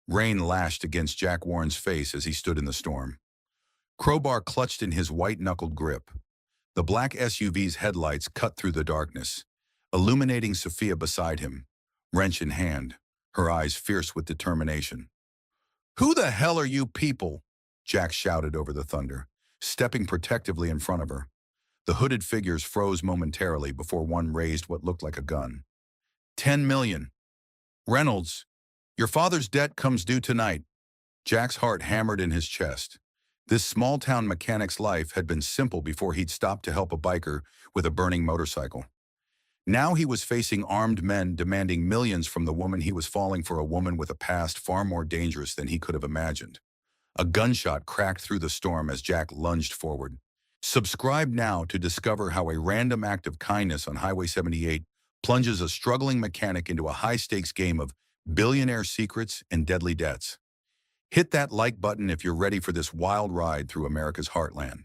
Rain lashed against Jack Warren's face as he stood in the storm. Crowbar clutched in his white-knuckled grip. The black SUV's headlights cut through the darkness, illuminating Sophia beside him, wrench in hand, her eyes fierce with determination. "Who the hell are you people?" Jack shouted over the thunder, stepping protectively in front of her. The hooded figures froze momentarily before one raised what looked like a gun. 10 million. Reynolds, your father's debt comes due tonight. Jack's heart hammered in his chest. This small-town mechanic's life had been simple before he'd stopped to help a biker with a burning motorcycle. Now he was facing armed men demanding millions from the woman he was falling for, a woman with a past far more dangerous than he could have imagined. A gunshot cracked through the storm as Jack lunged forward. Subscribe now to discover how a random act of kindness on Highway 78 plunges a struggling mechanic into a high-stakes game of billionaire secrets and deadly debts. Hit that like button if you're ready for this wild ride through America's heartland.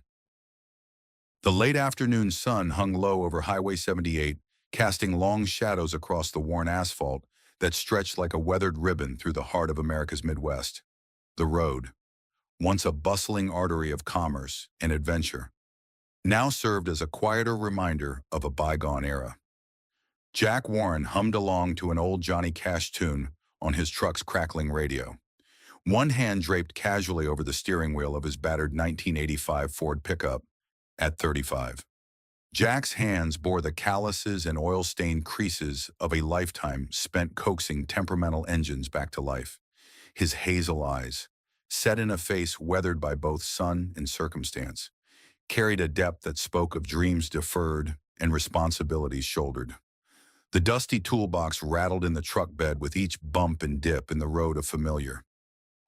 The late afternoon sun hung low over Highway 78, casting long shadows across the worn asphalt that stretched like a weathered ribbon through the heart of America's Midwest. The road, once a bustling artery of commerce and adventure, now served as a quieter reminder of a bygone era. Jack Warren hummed along to an old Johnny Cash tune on his truck's crackling radio. One hand draped casually over the steering wheel of his battered 1985 Ford pickup at 35. Jack's hands bore the calluses and oil-stained creases of a lifetime spent coaxing temperamental engines back to life. His hazel eyes, set in a face weathered by both sun and circumstance, carried a depth that spoke of dreams deferred and responsibilities shouldered. The dusty toolbox rattled in the truck bed with each bump and dip in the road of familiar,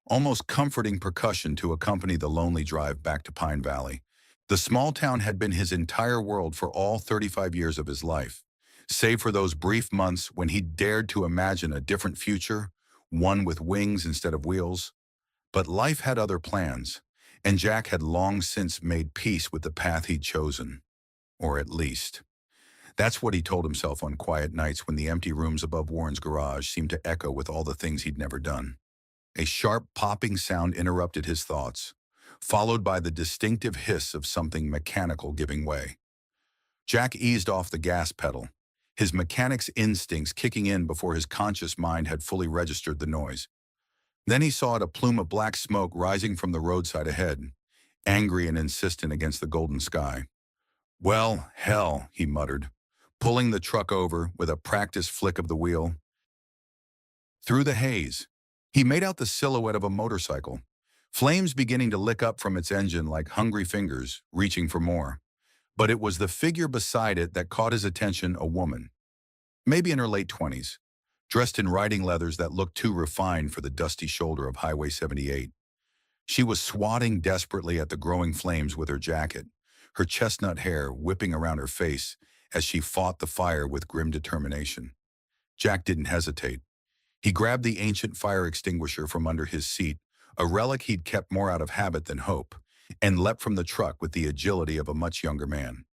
almost comforting percussion to accompany the lonely drive back to Pine Valley. The small town had been his entire world for all 35 years of his life, save for those brief months when he dared to imagine a different future, one with wings instead of wheels. But life had other plans, and Jack had long since made peace with the path he'd chosen. Or at least, that's what he told himself on quiet nights when the empty rooms above Warren's garage seemed to echo with all the things he'd never done. A sharp popping sound interrupted his thoughts, followed by the distinctive hiss of something mechanical giving way. Jack eased off the gas pedal, his mechanic's instincts kicking in before his conscious mind had fully registered the noise. Then he saw a plume of black smoke rising from the roadside ahead, angry and insistent against the golden sky. "Well, hell," he muttered, pulling the truck over with a practiced flick of the wheel. Through the haze, he made out the silhouette of a motorcycle, flames beginning to lick up from its engine like hungry fingers reaching for more. But it was the figure beside it that caught his attention, a woman, maybe in her late 20s, dressed in riding leathers that looked too refined for the dusty shoulder of Highway 78. She was swatting desperately at the growing flames with her jacket, her chestnut hair whipping around her face as she fought the fire with grim determination. Jack didn't hesitate. He grabbed the ancient fire extinguisher from under his seat, a relic he'd kept more out of habit than hope, and leapt from the truck with the agility of a much younger man.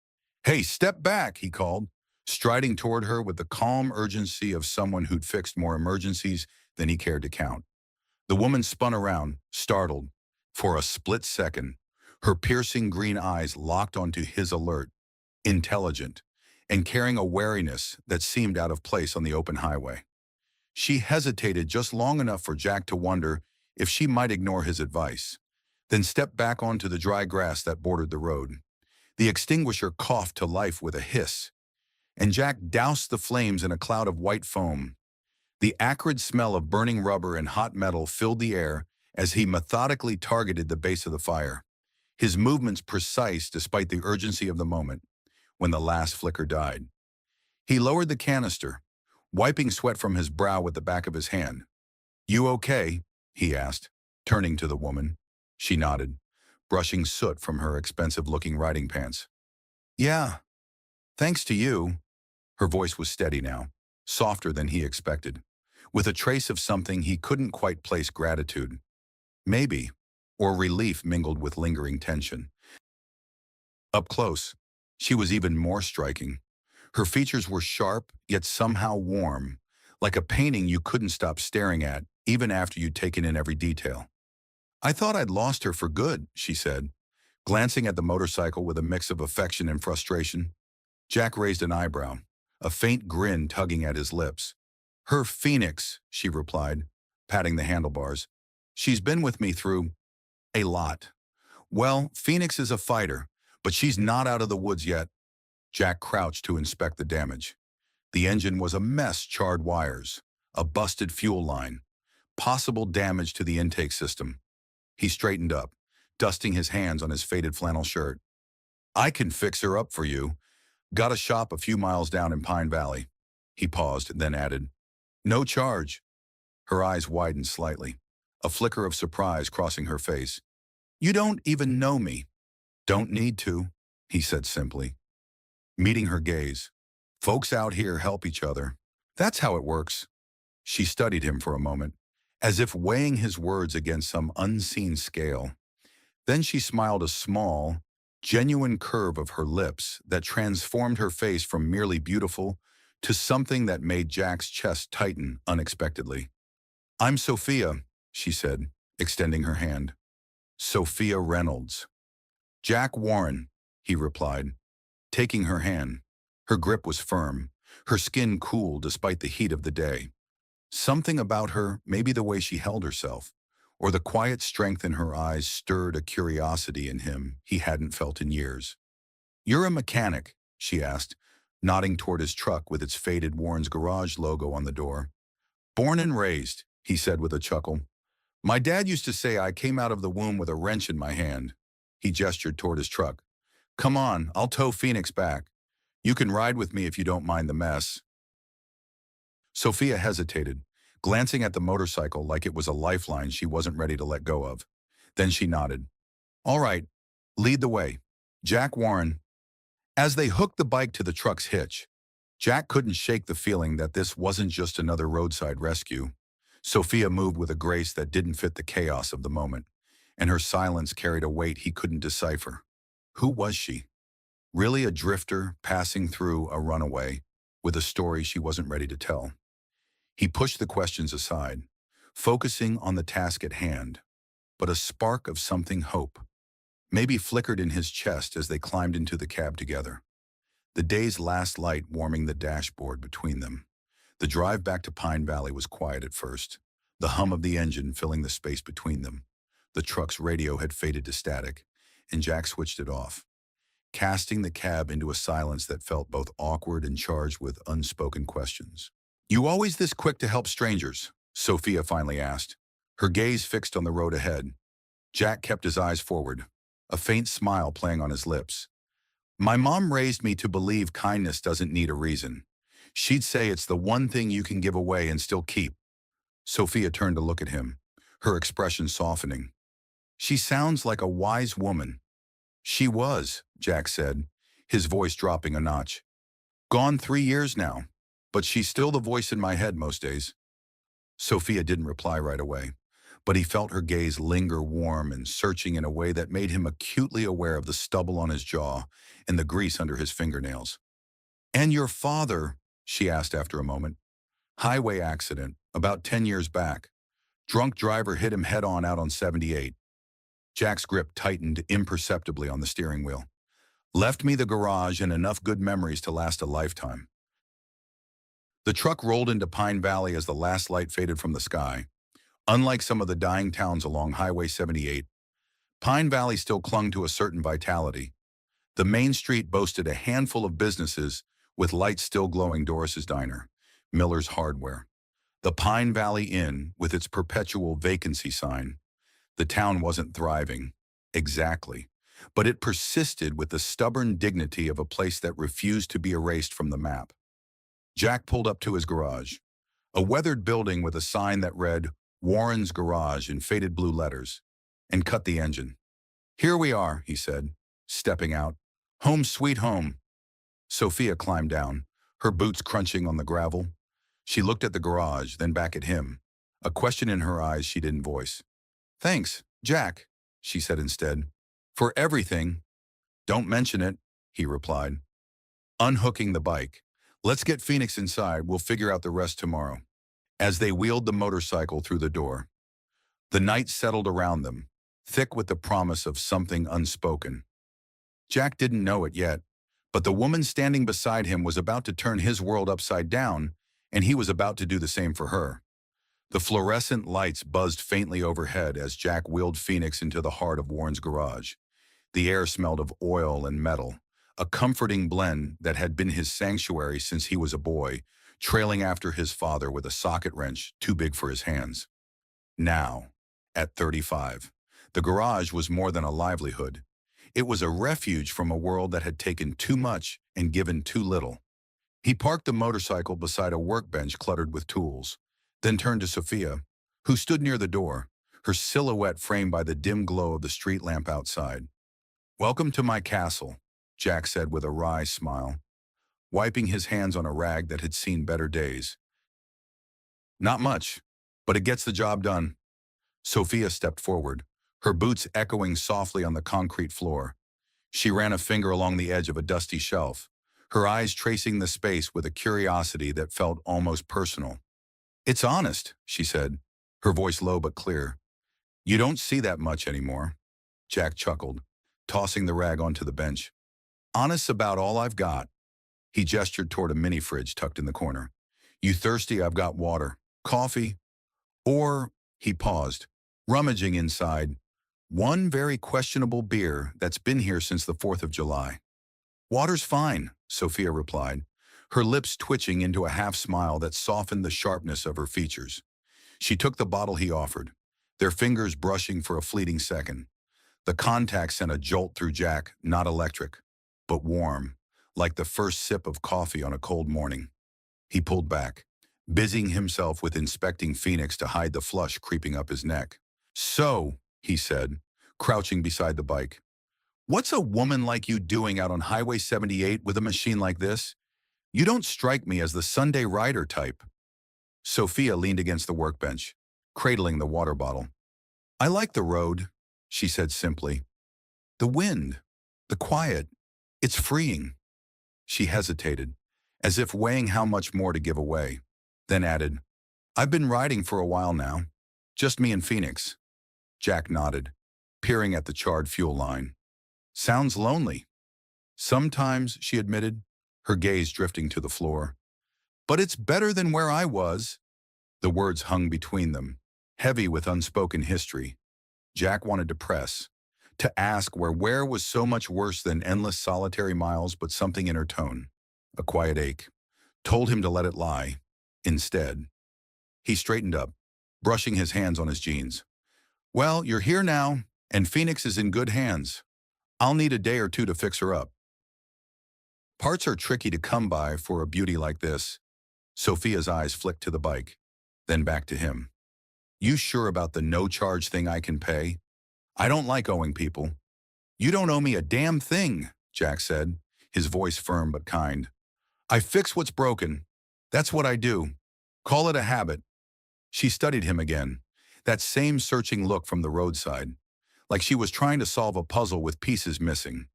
"Hey, step back," he called, striding toward her with the calm urgency of someone who'd fixed more emergencies than he cared to count. The woman spun around, startled. For a split second, her piercing green eyes locked onto his, alert, intelligent, and carrying a wariness that seemed out of place on the open highway. She hesitated just long enough for Jack to wonder if she might ignore his advice, then stepped back onto the dry grass that bordered the road. The extinguisher coughed to life with a hiss, and Jack doused the flames in a cloud of white foam. The acrid smell of burning rubber and hot metal filled the air as he methodically targeted the base of the fire, his movements precise despite the urgency of the moment. When the last flicker died, he lowered the canister, wiping sweat from his brow with the back of his hand. "You okay?" he asked, turning to the woman. She nodded, brushing soot from her expensive-looking riding pants. "Yeah, thanks to you." Her voice was steady now, softer than he expected, with a trace of something he couldn't quite place: gratitude, maybe, or relief mingled with lingering tension. Up close, she was even more striking. Her features were sharp, yet somehow warm, like a painting you couldn't stop staring at, even after you'd taken in every detail. I thought I'd lost her for good, she said, glancing at the motorcycle with a mix of affection and frustration. Jack raised an eyebrow, a faint grin tugging at his lips. Her Phoenix, she replied, patting the handlebars. She's been with me through a lot. Well, Phoenix is a fighter, but she's not out of the woods yet. Jack crouched to inspect the damage. The engine was a mess, charred wires, a busted fuel line, possible damage to the intake system. He straightened up, dusting his hands on his faded flannel shirt. I can fix her up for you. Got a shop a few miles down in Pine Valley. He paused, then added, no charge. Her eyes widened slightly, a flicker of surprise crossing her face. You don't even know me. Don't need to, he said simply, meeting her gaze. Folks out here help each other. That's how it works. She studied him for a moment, as if weighing his words against some unseen scale. Then she smiled, a small, genuine curve of her lips that transformed her face from merely beautiful to something that made Jack's chest tighten unexpectedly. I'm Sophia, she said, extending her hand. Sophia Reynolds. Jack Warren, he replied, taking her hand. Her grip was firm, her skin cool despite the heat of the day. Something about her, maybe the way she held herself, or the quiet strength in her eyes, stirred a curiosity in him he hadn't felt in years. You're a mechanic, she asked, nodding toward his truck with its faded Warren's Garage logo on the door. Born and raised, he said with a chuckle. My dad used to say I came out of the womb with a wrench in my hand. He gestured toward his truck. Come on, I'll tow Phoenix back. You can ride with me if you don't mind the mess. Sophia hesitated, glancing at the motorcycle like it was a lifeline she wasn't ready to let go of. Then she nodded. All right, lead the way. Jack Warren. As they hooked the bike to the truck's hitch, Jack couldn't shake the feeling that this wasn't just another roadside rescue. Sophia moved with a grace that didn't fit the chaos of the moment, and her silence carried a weight he couldn't decipher. Who was she? Really a drifter passing through, a runaway, with a story she wasn't ready to tell? He pushed the questions aside, focusing on the task at hand, but a spark of something hope maybe flickered in his chest as they climbed into the cab together. The day's last light warming the dashboard between them. The drive back to Pine Valley was quiet at first, the hum of the engine filling the space between them. The truck's radio had faded to static, and Jack switched it off, casting the cab into a silence that felt both awkward and charged with unspoken questions. You always this quick to help strangers? Sophia finally asked, her gaze fixed on the road ahead. Jack kept his eyes forward, a faint smile playing on his lips. My mom raised me to believe kindness doesn't need a reason. She'd say it's the one thing you can give away and still keep. Sophia turned to look at him, her expression softening. She sounds like a wise woman. She was, Jack said, his voice dropping a notch. Gone 3 years now, but she's still the voice in my head most days. Sophia didn't reply right away, but he felt her gaze linger warm and searching in a way that made him acutely aware of the stubble on his jaw and the grease under his fingernails. And your father, she asked after a moment. Highway accident, about 10 years back. Drunk driver hit him head-on out on 78. Jack's grip tightened imperceptibly on the steering wheel. Left me the garage and enough good memories to last a lifetime. The truck rolled into Pine Valley as the last light faded from the sky. Unlike some of the dying towns along Highway 78, Pine Valley still clung to a certain vitality. The main street boasted a handful of businesses, with lights still glowing: Doris's Diner, Miller's Hardware, the Pine Valley Inn with its perpetual vacancy sign. The town wasn't thriving, exactly, but it persisted with the stubborn dignity of a place that refused to be erased from the map. Jack pulled up to his garage, a weathered building with a sign that read Warren's Garage in faded blue letters, and cut the engine. Here we are, he said, stepping out. Home sweet home. Sophia climbed down, her boots crunching on the gravel. She looked at the garage, then back at him, a question in her eyes she didn't voice. Thanks, Jack, she said instead. For everything. Don't mention it, he replied. Unhooking the bike. Let's get Phoenix inside. We'll figure out the rest tomorrow. as they wheeled the motorcycle through the door. The night settled around them, thick with the promise of something unspoken. Jack didn't know it yet, but the woman standing beside him was about to turn his world upside down, and he was about to do the same for her. The fluorescent lights buzzed faintly overhead as Jack wheeled Phoenix into the heart of Warren's garage. The air smelled of oil and metal, a comforting blend that had been his sanctuary since he was a boy, trailing after his father with a socket wrench too big for his hands. Now, at 35, the garage was more than a livelihood. It was a refuge from a world that had taken too much and given too little. He parked the motorcycle beside a workbench cluttered with tools, then turned to Sophia, who stood near the door, her silhouette framed by the dim glow of the street lamp outside. "Welcome to my castle," Jack said with a wry smile, wiping his hands on a rag that had seen better days. "Not much, but it gets the job done." Sophia stepped forward, her boots echoing softly on the concrete floor. She ran a finger along the edge of a dusty shelf, her eyes tracing the space with a curiosity that felt almost personal. "It's honest," she said, her voice low but clear. "You don't see that much anymore." Jack chuckled, tossing the rag onto the bench. "Honest's about all I've got." He gestured toward a mini fridge tucked in the corner. "You thirsty? I've got water. Coffee? Or," he paused, rummaging inside, "one very questionable beer that's been here since the 4th of July. "Water's fine," Sophia replied, her lips twitching into a half-smile that softened the sharpness of her features. She took the bottle he offered, their fingers brushing for a fleeting second. The contact sent a jolt through Jack, not electric, but warm, like the first sip of coffee on a cold morning. He pulled back, busying himself with inspecting Phoenix to hide the flush creeping up his neck. "So," he said, crouching beside the bike, "what's a woman like you doing out on Highway 78 with a machine like this? You don't strike me as the Sunday rider type." Sophia leaned against the workbench, cradling the water bottle. "I like the road," she said simply. "The wind, the quiet, it's freeing." She hesitated, as if weighing how much more to give away, then added, "I've been riding for a while now. Just me and Phoenix." Jack nodded, peering at the charred fuel line. "Sounds lonely." "Sometimes," she admitted, her gaze drifting to the floor. "But it's better than where I was." The words hung between them, heavy with unspoken history. Jack wanted to press, to ask where was so much worse than endless solitary miles, but something in her tone, a quiet ache, told him to let it lie. Instead, he straightened up, brushing his hands on his jeans. "Well, you're here now, and Phoenix is in good hands. I'll need a day or two to fix her up." Parts are tricky to come by for a beauty like this. Sophia's eyes flicked to the bike, then back to him. "You sure about the no-charge thing I can pay? I don't like owing people." "You don't owe me a damn thing," Jack said, his voice firm but kind. "I fix what's broken. That's what I do. Call it a habit." She studied him again, that same searching look from the roadside, like she was trying to solve a puzzle with pieces missing.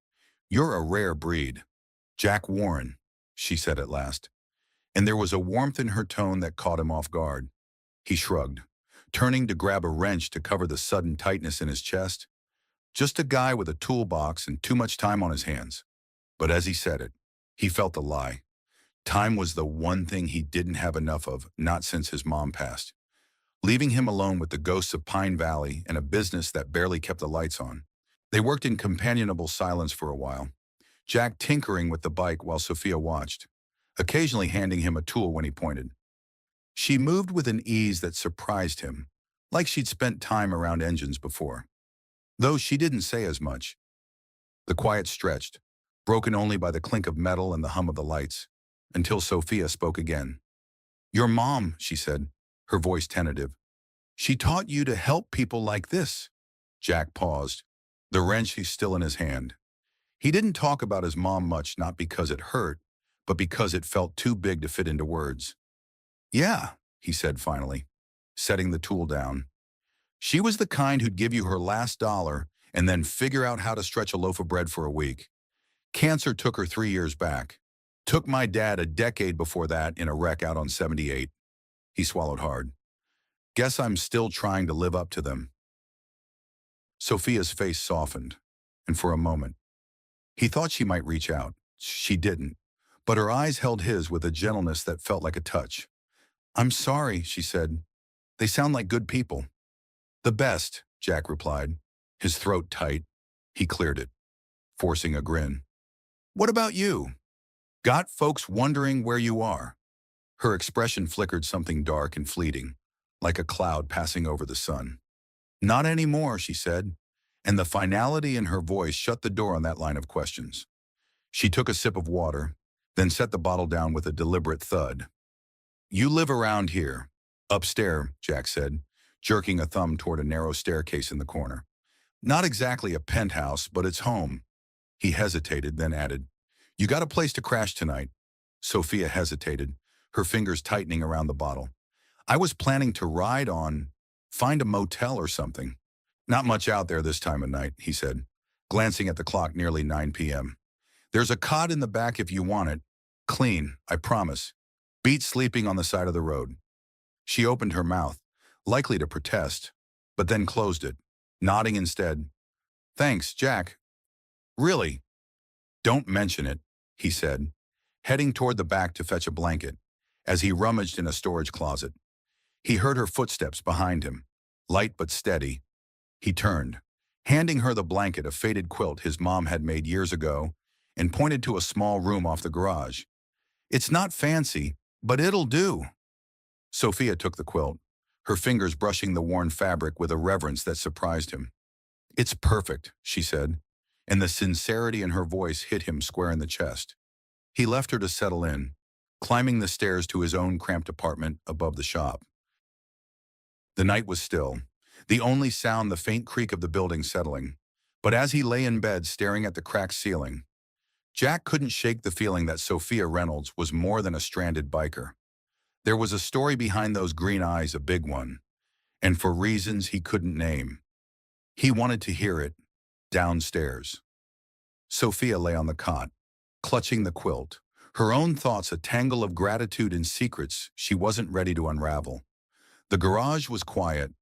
"You're a rare breed. Jack Warren," she said at last, and there was a warmth in her tone that caught him off guard. He shrugged, turning to grab a wrench to cover the sudden tightness in his chest. Just a guy with a toolbox and too much time on his hands. But as he said it, he felt the lie. Time was the one thing he didn't have enough of, not since his mom passed, leaving him alone with the ghosts of Pine Valley and a business that barely kept the lights on. They worked in companionable silence for a while, Jack tinkering with the bike while Sophia watched, occasionally handing him a tool when he pointed. She moved with an ease that surprised him, like she'd spent time around engines before. Though she didn't say as much. The quiet stretched, broken only by the clink of metal and the hum of the lights, until Sophia spoke again. "Your mom," she said, her voice tentative. "She taught you to help people like this." Jack paused, the wrench still in his hand. He didn't talk about his mom much, not because it hurt, but because it felt too big to fit into words. "Yeah," he said finally, setting the tool down. "She was the kind who'd give you her last dollar and then figure out how to stretch a loaf of bread for a week. Cancer took her 3 years back. Took my dad a decade before that in a wreck out on 78. He swallowed hard. Guess I'm still trying to live up to them. Sophia's face softened, and for a moment, he thought she might reach out. She didn't, but her eyes held his with a gentleness that felt like a touch. I'm sorry, she said. They sound like good people. The best, Jack replied, his throat tight. He cleared it, forcing a grin. What about you? Got folks wondering where you are? Her expression flickered something dark and fleeting, like a cloud passing over the sun. Not anymore, she said, and the finality in her voice shut the door on that line of questions. She took a sip of water, then set the bottle down with a deliberate thud. You live around here. Upstairs, Jack said, jerking a thumb toward a narrow staircase in the corner. Not exactly a penthouse, but it's home. He hesitated, then added, You got a place to crash tonight? Sophia hesitated, her fingers tightening around the bottle. I was planning to find a motel or something. Not much out there this time of night, he said, glancing at the clock nearly 9 p.m. There's a cot in the back if you want it. Clean, I promise. Beat sleeping on the side of the road. She opened her mouth, likely to protest, but then closed it, nodding instead. Thanks, Jack. Really? Don't mention it, he said, heading toward the back to fetch a blanket, as he rummaged in a storage closet. He heard her footsteps behind him, light but steady. He turned, handing her the blanket, a faded quilt his mom had made years ago, and pointed to a small room off the garage. It's not fancy, but it'll do. Sophia took the quilt, her fingers brushing the worn fabric with a reverence that surprised him. It's perfect, she said, and the sincerity in her voice hit him square in the chest. He left her to settle in, climbing the stairs to his own cramped apartment above the shop. The night was still, the only sound the faint creak of the building settling, but as he lay in bed staring at the cracked ceiling, Jack couldn't shake the feeling that Sophia Reynolds was more than a stranded biker. There was a story behind those green eyes, a big one, and for reasons he couldn't name. He wanted to hear it, downstairs. Sophia lay on the cot, clutching the quilt, her own thoughts a tangle of gratitude and secrets she wasn't ready to unravel. The garage was quiet,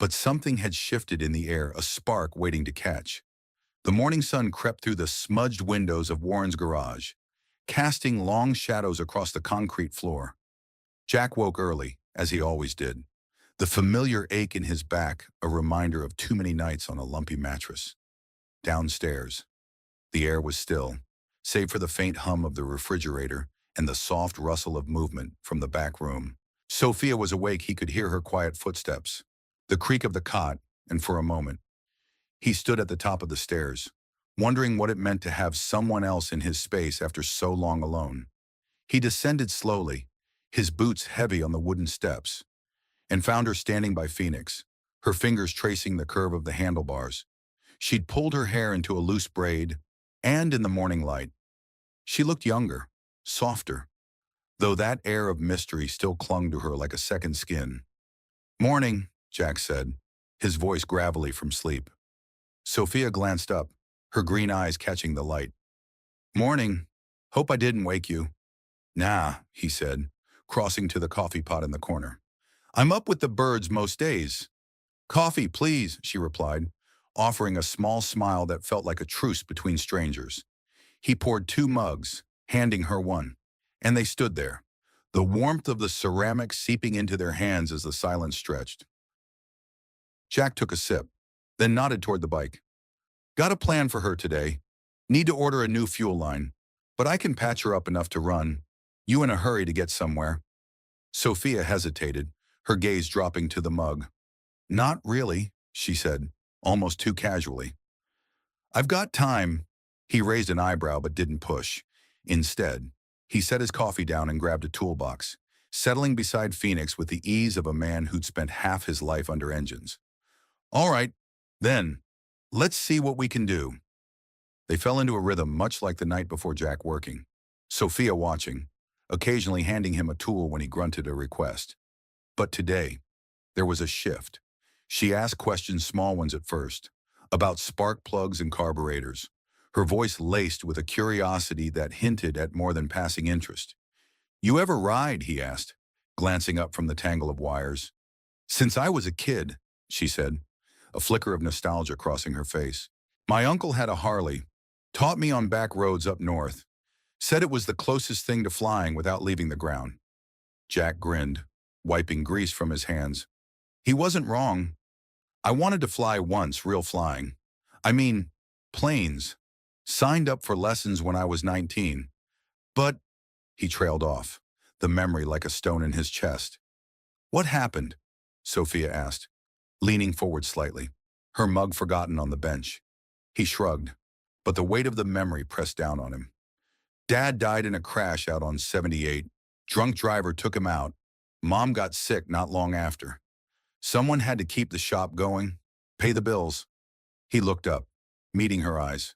but something had shifted in the air, a spark waiting to catch. The morning sun crept through the smudged windows of Warren's garage, casting long shadows across the concrete floor. Jack woke early, as he always did, the familiar ache in his back a reminder of too many nights on a lumpy mattress. Downstairs, the air was still, save for the faint hum of the refrigerator and the soft rustle of movement from the back room. Sophia was awake. He could hear her quiet footsteps, the creak of the cot, and for a moment, he stood at the top of the stairs, wondering what it meant to have someone else in his space after so long alone. He descended slowly, his boots heavy on the wooden steps, and found her standing by Phoenix, her fingers tracing the curve of the handlebars. She'd pulled her hair into a loose braid, and in the morning light, she looked younger, softer, though that air of mystery still clung to her like a second skin. Morning, Jack said, his voice gravelly from sleep. Sophia glanced up, her green eyes catching the light. Morning. Hope I didn't wake you. Nah, he said, crossing to the coffee pot in the corner. I'm up with the birds most days. Coffee, please, she replied, offering a small smile that felt like a truce between strangers. He poured 2 mugs, handing her one, and they stood there, the warmth of the ceramic seeping into their hands as the silence stretched. Jack took a sip, then nodded toward the bike. Got a plan for her today. Need to order a new fuel line, but I can patch her up enough to run. You in a hurry to get somewhere? Sophia hesitated, her gaze dropping to the mug. Not really, she said, almost too casually. I've got time. He raised an eyebrow but didn't push. Instead, he set his coffee down and grabbed a toolbox, settling beside Phoenix with the ease of a man who'd spent half his life under engines. All right, then, let's see what we can do. They fell into a rhythm much like the night before Jack working, Sophia watching, occasionally handing him a tool when he grunted a request. But today, there was a shift. She asked questions, small ones at first, about spark plugs and carburetors, her voice laced with a curiosity that hinted at more than passing interest. You ever ride? He asked, glancing up from the tangle of wires. Since I was a kid, she said, a flicker of nostalgia crossing her face. My uncle had a Harley, taught me on back roads up north, said it was the closest thing to flying without leaving the ground. Jack grinned, wiping grease from his hands. He wasn't wrong. I wanted to fly once, real flying. I mean, planes. Signed up for lessons when I was 19. But, he trailed off, the memory like a stone in his chest. What happened? Sophia asked, leaning forward slightly, her mug forgotten on the bench. He shrugged, but the weight of the memory pressed down on him. Dad died in a crash out on 78. Drunk driver took him out. Mom got sick not long after. Someone had to keep the shop going, pay the bills. He looked up, meeting her eyes.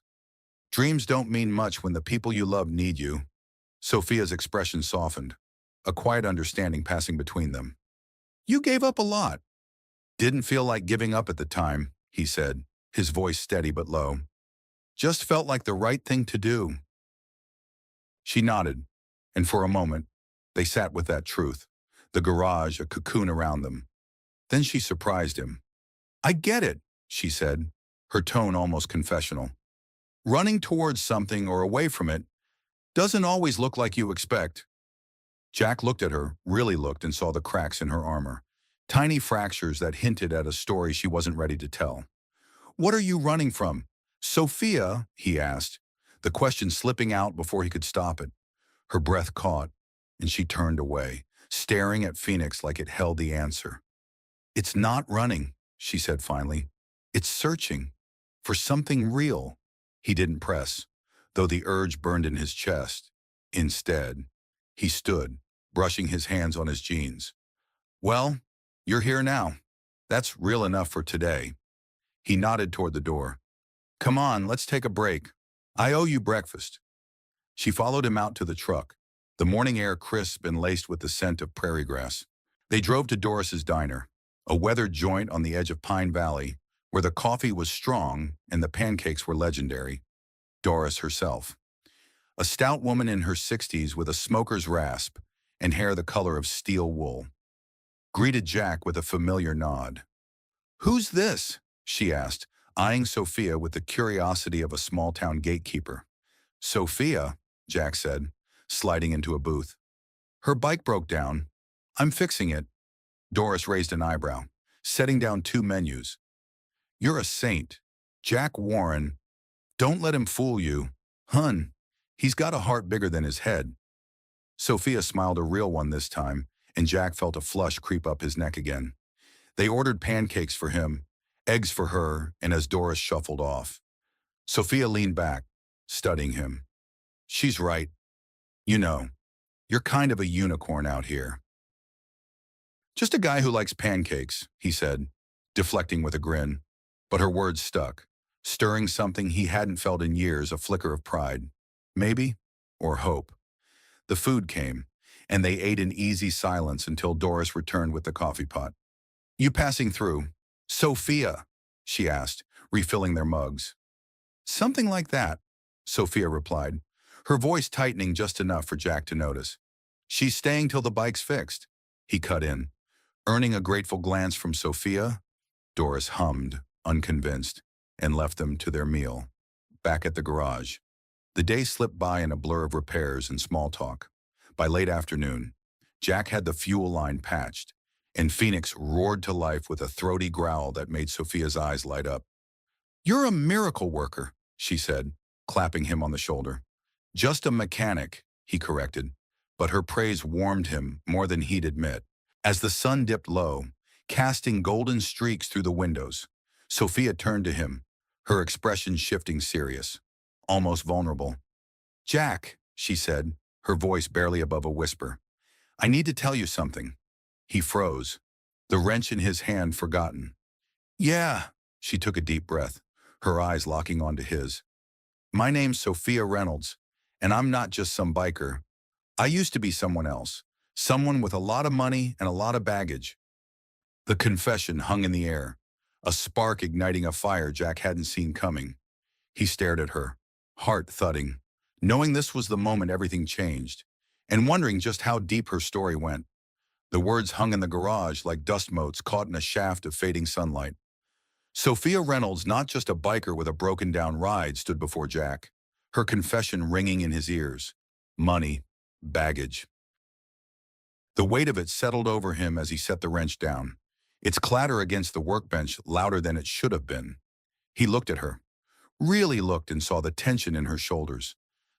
Dreams don't mean much when the people you love need you. Sophia's expression softened, a quiet understanding passing between them. You gave up a lot. Didn't feel like giving up at the time, he said, his voice steady but low. Just felt like the right thing to do. She nodded, and for a moment, they sat with that truth, the garage a cocoon around them. Then she surprised him. I get it, she said, her tone almost confessional. Running towards something or away from it doesn't always look like you expect. Jack looked at her, really looked, and saw the cracks in her armor, tiny fractures that hinted at a story she wasn't ready to tell. What are you running from? Sophia, he asked, the question slipping out before he could stop it. Her breath caught, and she turned away, staring at Phoenix like it held the answer. It's not running, she said finally. It's searching for something real. He didn't press, though the urge burned in his chest. Instead, he stood, brushing his hands on his jeans. Well, you're here now. That's real enough for today. He nodded toward the door. Come on, let's take a break. I owe you breakfast. She followed him out to the truck, the morning air crisp and laced with the scent of prairie grass. They drove to Doris's Diner, a weathered joint on the edge of Pine Valley, where the coffee was strong and the pancakes were legendary. Doris herself, a stout woman in her 60s with a smoker's rasp and hair the color of steel wool, greeted Jack with a familiar nod. Who's this? She asked, eyeing Sophia with the curiosity of a small-town gatekeeper. Sophia, Jack said, sliding into a booth. Her bike broke down. I'm fixing it. Doris raised an eyebrow, setting down 2 menus. You're a saint. Jack Warren. Don't let him fool you. Hun, he's got a heart bigger than his head. Sophia smiled, a real one this time, and Jack felt a flush creep up his neck again. They ordered pancakes for him, eggs for her, and as Doris shuffled off, Sophia leaned back, studying him. She's right. You know, you're kind of a unicorn out here. Just a guy who likes pancakes, he said, deflecting with a grin. But her words stuck, stirring something he hadn't felt in years, a flicker of pride. Maybe, or hope. The food came, and they ate in easy silence until Doris returned with the coffee pot. You passing through? Sophia, she asked, refilling their mugs. Something like that, Sophia replied, her voice tightening just enough for Jack to notice. She's staying till the bike's fixed, he cut in. Earning a grateful glance from Sophia, Doris hummed, unconvinced, and left them to their meal. Back at the garage, the day slipped by in a blur of repairs and small talk. By late afternoon, Jack had the fuel line patched, and Phoenix roared to life with a throaty growl that made Sophia's eyes light up. You're a miracle worker, she said, clapping him on the shoulder. Just a mechanic, he corrected, but her praise warmed him more than he'd admit. As the sun dipped low, casting golden streaks through the windows, Sophia turned to him, her expression shifting serious, almost vulnerable. Jack, she said, her voice barely above a whisper, I need to tell you something. He froze, the wrench in his hand forgotten. Yeah, she took a deep breath, her eyes locking onto his. My name's Sophia Reynolds, and I'm not just some biker. I used to be someone else, someone with a lot of money and a lot of baggage. The confession hung in the air, a spark igniting a fire Jack hadn't seen coming. He stared at her, heart thudding, knowing this was the moment everything changed, and wondering just how deep her story went. The words hung in the garage like dust motes caught in a shaft of fading sunlight. Sophia Reynolds, not just a biker with a broken-down ride, stood before Jack, her confession ringing in his ears. Money, baggage. The weight of it settled over him as he set the wrench down, its clatter against the workbench louder than it should have been. He looked at her, really looked, and saw the tension in her shoulders,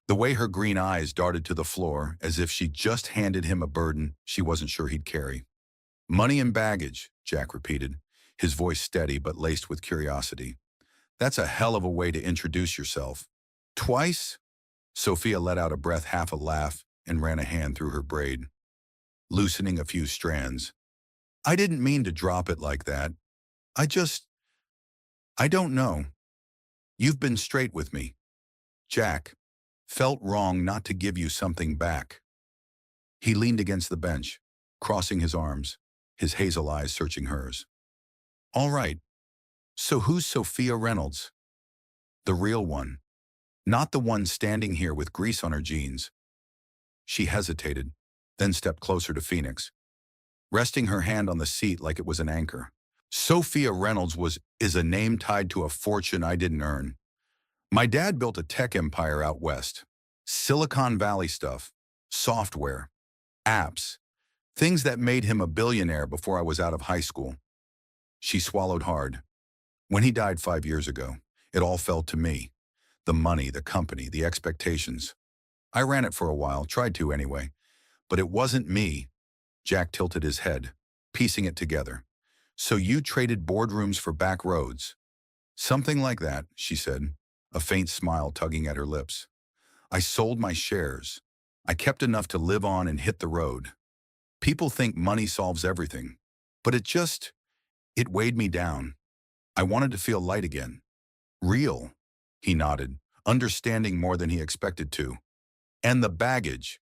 the way her green eyes darted to the floor as if she just handed him a burden she wasn't sure he'd carry. Money and baggage, Jack repeated, his voice steady but laced with curiosity. That's a hell of a way to introduce yourself. Twice? Sophia let out a breath, half a laugh, and ran a hand through her braid, loosening a few strands. I didn't mean to drop it like that. I don't know. You've been straight with me. Jack, felt wrong not to give you something back. He leaned against the bench, crossing his arms, his hazel eyes searching hers. All right, so who's Sophia Reynolds? The real one, not the one standing here with grease on her jeans. She hesitated, then stepped closer to Phoenix, resting her hand on the seat like it was an anchor. Sophia Reynolds is a name tied to a fortune I didn't earn. My dad built a tech empire out west. Silicon Valley stuff, software, apps, things that made him a billionaire before I was out of high school. She swallowed hard. When he died 5 years ago, it all fell to me. The money, the company, the expectations. I ran it for a while, tried to anyway. But it wasn't me. Jack tilted his head, piecing it together. So you traded boardrooms for back roads. Something like that, she said, a faint smile tugging at her lips. I sold my shares. I kept enough to live on and hit the road. People think money solves everything, but it weighed me down. I wanted to feel light again. Real, he nodded, understanding more than he expected to. And the baggage.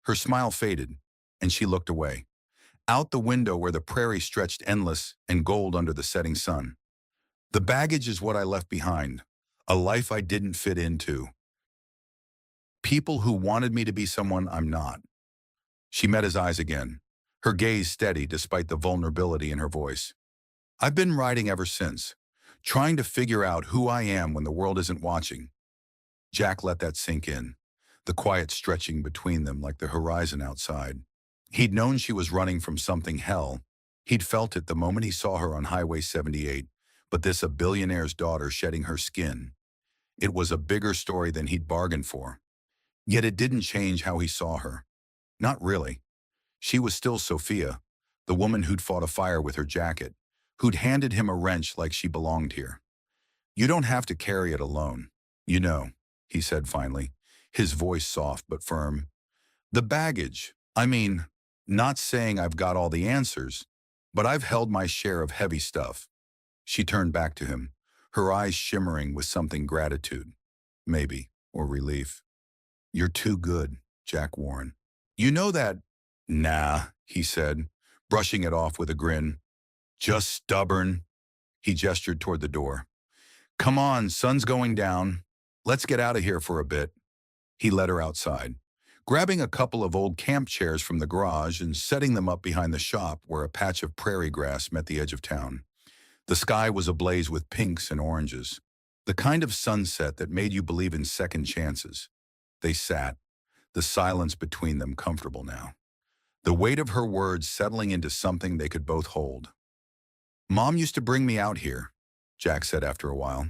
Her smile faded, and she looked away, out the window where the prairie stretched endless and gold under the setting sun. The baggage is what I left behind, a life I didn't fit into. People who wanted me to be someone I'm not. She met his eyes again, her gaze steady despite the vulnerability in her voice. I've been writing ever since, trying to figure out who I am when the world isn't watching. Jack let that sink in, the quiet stretching between them like the horizon outside. He'd known she was running from something hell. He'd felt it the moment he saw her on Highway 78, but this a billionaire's daughter shedding her skin. It was a bigger story than he'd bargained for. Yet it didn't change how he saw her. Not really. She was still Sophia, the woman who'd fought a fire with her jacket, who'd handed him a wrench like she belonged here. You don't have to carry it alone. You know, he said finally, his voice soft but firm. The baggage, not saying I've got all the answers, but I've held my share of heavy stuff. She turned back to him, her eyes shimmering with something gratitude, maybe, or relief. You're too good, Jack warned. You know that? Nah, he said, brushing it off with a grin. Just stubborn. He gestured toward the door. Come on, sun's going down. Let's get out of here for a bit. He led her outside, grabbing a couple of old camp chairs from the garage and setting them up behind the shop where a patch of prairie grass met the edge of town. The sky was ablaze with pinks and oranges, the kind of sunset that made you believe in second chances. They sat, the silence between them comfortable now, the weight of her words settling into something they could both hold. Mom used to bring me out here, Jack said after a while,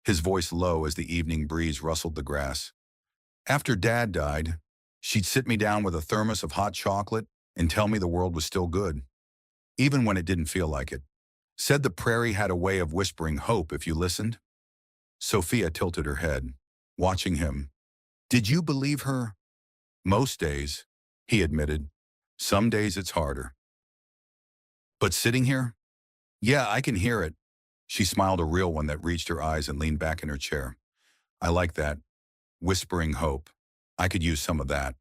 his voice low as the evening breeze rustled the grass. After Dad died, she'd sit me down with a thermos of hot chocolate and tell me the world was still good, even when it didn't feel like it. Said the prairie had a way of whispering hope if you listened. Sophia tilted her head, watching him. Did you believe her? Most days, he admitted. Some days it's harder. But sitting here? Yeah, I can hear it. She smiled, a real one that reached her eyes, and leaned back in her chair. I like that. Whispering hope. I could use some of that.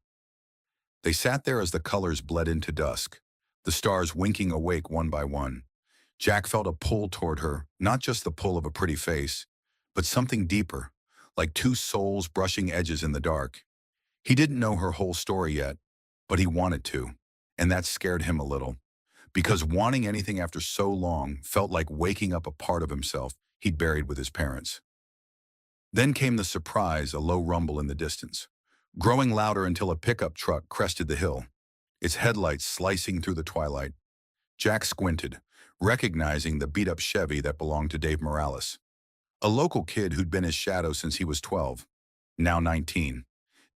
They sat there as the colors bled into dusk, the stars winking awake one by one. Jack felt a pull toward her, not just the pull of a pretty face, but something deeper, like two souls brushing edges in the dark. He didn't know her whole story yet, but he wanted to. and that scared him a little, because wanting anything after so long felt like waking up a part of himself he'd buried with his parents. Then came the surprise, a low rumble in the distance, growing louder until a pickup truck crested the hill, its headlights slicing through the twilight. Jack squinted, recognizing the beat-up Chevy that belonged to Dave Morales, a local kid who'd been his shadow since he was 12, now 19.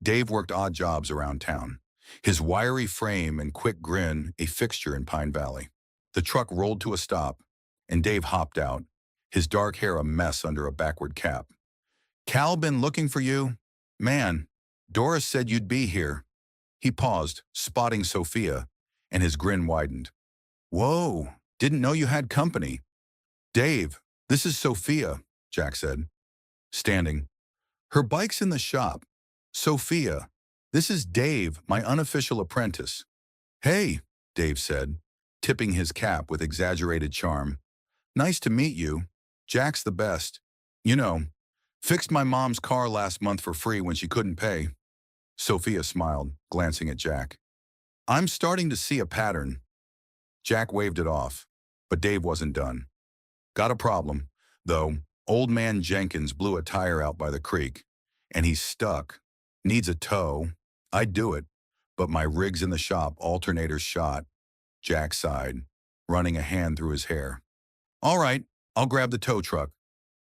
Dave worked odd jobs around town, his wiry frame and quick grin a fixture in Pine Valley. The truck rolled to a stop, and Dave hopped out, his dark hair a mess under a backward cap. "Cal been looking for you? Man, Doris said you'd be here." He paused, spotting Sophia, and his grin widened. "Whoa, didn't know you had company." "Dave, this is Sophia," Jack said, standing. "Her bike's in the shop." "Sophia, this is Dave, my unofficial apprentice." "Hey," Dave said, tipping his cap with exaggerated charm. "Nice to meet you. Jack's the best. You know, fixed my mom's car last month for free when she couldn't pay." Sophia smiled, glancing at Jack. "I'm starting to see a pattern." Jack waved it off, but Dave wasn't done. "Got a problem, though. Old man Jenkins blew a tire out by the creek, and he's stuck. Needs a tow. I'd do it, but my rig's in the shop, alternator's shot." Jack sighed, running a hand through his hair. "All right, I'll grab the tow truck."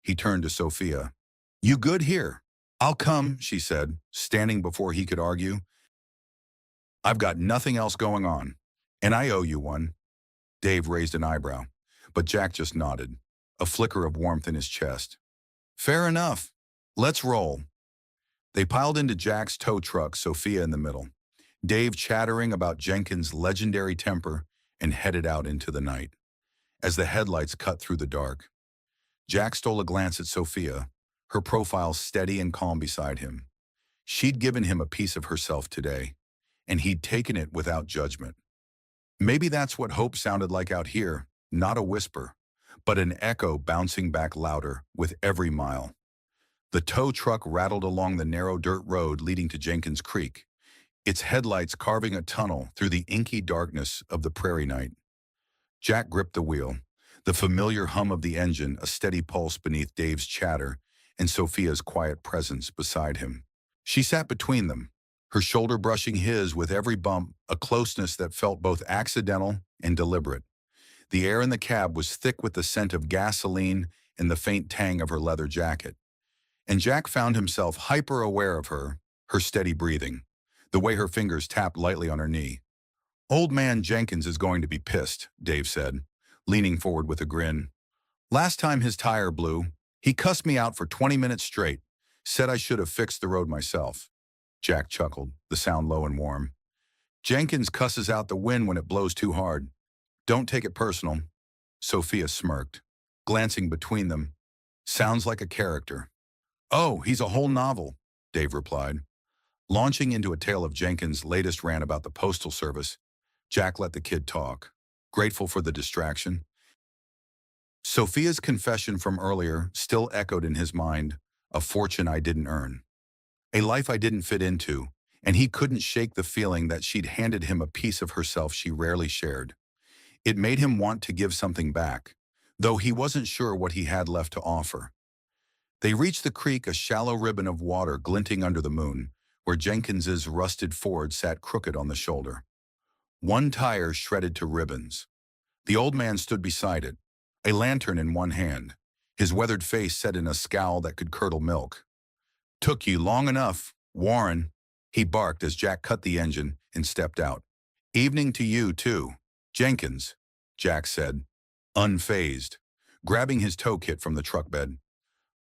He turned to Sophia. "You good here?" "I'll come," she said, standing before he could argue. "I've got nothing else going on, and I owe you one." Dave raised an eyebrow, but Jack just nodded, a flicker of warmth in his chest. "Fair enough. Let's roll." They piled into Jack's tow truck, Sophia in the middle, Dave chattering about Jenkins' legendary temper, and headed out into the night. As the headlights cut through the dark, Jack stole a glance at Sophia, her profile steady and calm beside him. She'd given him a piece of herself today, and he'd taken it without judgment. Maybe that's what hope sounded like out here, not a whisper, but an echo bouncing back louder with every mile. The tow truck rattled along the narrow dirt road leading to Jenkins Creek, its headlights carving a tunnel through the inky darkness of the prairie night. Jack gripped the wheel, the familiar hum of the engine a steady pulse beneath Dave's chatter and Sophia's quiet presence beside him. She sat between them, her shoulder brushing his with every bump, a closeness that felt both accidental and deliberate. The air in the cab was thick with the scent of gasoline and the faint tang of her leather jacket. And Jack found himself hyper-aware of her steady breathing, the way her fingers tapped lightly on her knee. "Old man Jenkins is going to be pissed," Dave said, leaning forward with a grin. "Last time his tire blew, he cussed me out for 20 minutes straight, said I should have fixed the road myself." Jack chuckled, the sound low and warm. "Jenkins cusses out the wind when it blows too hard. Don't take it personal." Sophia smirked, glancing between them. "Sounds like a character." "Oh, he's a whole novel," Dave replied. Launching into a tale of Jenkins' latest rant about the Postal Service, Jack let the kid talk, grateful for the distraction. Sophia's confession from earlier still echoed in his mind, "A fortune I didn't earn. A life I didn't fit into," and he couldn't shake the feeling that she'd handed him a piece of herself she rarely shared. It made him want to give something back, though he wasn't sure what he had left to offer. They reached the creek, a shallow ribbon of water glinting under the moon, where Jenkins's rusted Ford sat crooked on the shoulder. One tire shredded to ribbons. The old man stood beside it, a lantern in one hand, his weathered face set in a scowl that could curdle milk. "Took you long enough, Warren," he barked as Jack cut the engine and stepped out. "Evening to you, too, Jenkins," Jack said, unfazed, grabbing his tow kit from the truck bed.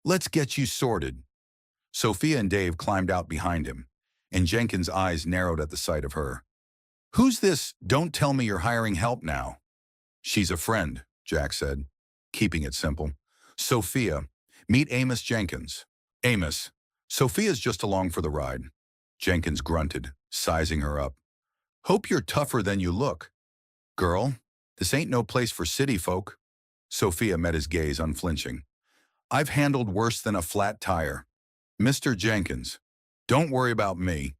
"Let's get you sorted." Sophia and Dave climbed out behind him, and Jenkins' eyes narrowed at the sight of her. "Who's this? Don't tell me you're hiring help now." "She's a friend," Jack said, keeping it simple. "Sophia, meet Amos Jenkins." "Amos, Sophia's just along for the ride." Jenkins grunted, sizing her up. "Hope you're tougher than you look." "Girl, this ain't no place for city folk." Sophia met his gaze unflinching. "I've handled worse than a flat tire. Mr. Jenkins, don't worry about me."